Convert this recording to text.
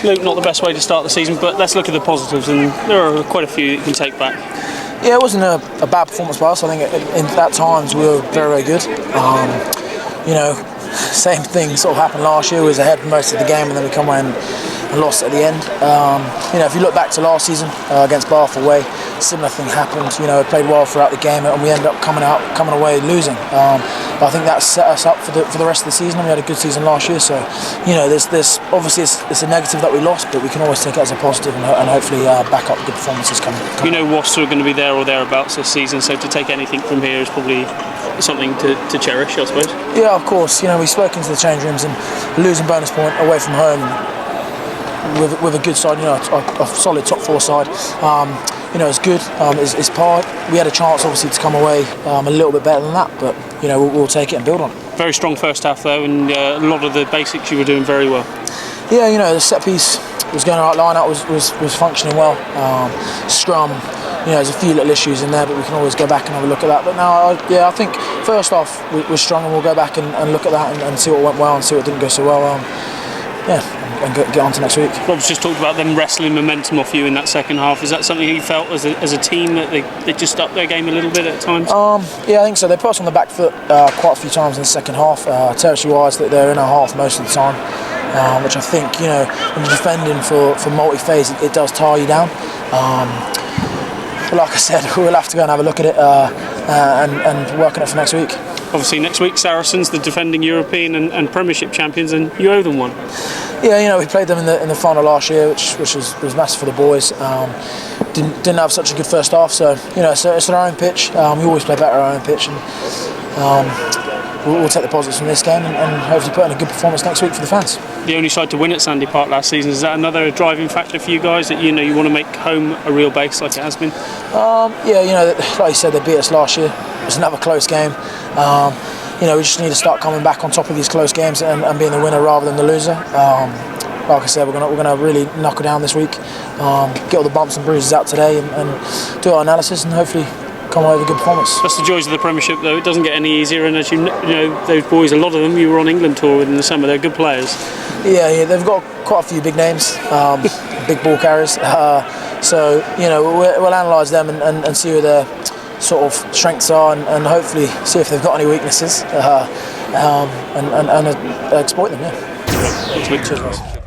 Luke, not the best way to start the season, but let's look at the positives, and there are quite a few that you can take back. Yeah, it wasn't a bad performance by us. I think at times we were very, very good. You know, same thing sort of happened last year. We was ahead for most of the game, and then we come away and lost at the end. You know, if you look back to last season against Bath away, similar thing happened. You know, we played well throughout the game, and we ended up coming away losing. But I think that set us up for the rest of the season. And we had a good season last year, so you know, there's obviously it's a negative that we lost, but we can always take it as a positive and hopefully back up good performances coming. You know, Wasps are going to be there or thereabouts this season, so to take anything from here is probably something to cherish, I suppose. Yeah, of course. You know, we spoke into the change rooms, and losing bonus point away from home with a good side, you know, a solid top four side. You know, it's good. It's par. We had a chance, obviously, to come away a little bit better than that, but you know, we'll take it and build on it. Very strong first half though, and a lot of the basics you were doing very well. Yeah, you know, the set piece was going right, line up was functioning well. Scrum, you know, there's a few little issues in there, but we can always go back and have a look at that. But now, I think first half was strong, and we'll go back and look at that and see what went well and see what didn't go so well. And get on to next week. Rob's just talked about them wrestling momentum off you in that second half. Is that something you felt as a team that they just upped their game a little bit at times? Yeah, I think so. They put us on the back foot quite a few times in the second half. Territory-wise, they're in our half most of the time, which I think, you know, when you're defending for multi-phase, it does tire you down. But like I said, we'll have to go and have a look at it and work on it for next week. Obviously, next week, Saracens, the defending European and Premiership champions, and you owe them one. Yeah, you know, we played them in the final last year, which was massive for the boys. Didn't have such a good first half, so you know, it's our own pitch. We always play better our own pitch, and we'll take the positives from this game and hopefully put in a good performance next week for the fans. The only side to win at Sandy Park last season, is that another driving factor for you guys, that you know you want to make home a real base like it has been? Yeah, you know, like you said, they beat us last year. It was another close game. You know, we just need to start coming back on top of these close games and being the winner rather than the loser. Like I said, we're gonna really knuckle down this week, get all the bumps and bruises out today, and do our analysis and hopefully come away with a good performance. That's the joys of the Premiership, though. It doesn't get any easier, and as you know, those boys, a lot of them, you were on England tour with in the summer. They're good players. Yeah, they've got quite a few big names, big ball carriers. So you know, we'll analyse them and see who their sort of strengths are, and hopefully see if they've got any weaknesses, and exploit them. Yeah. Cheers, Ross.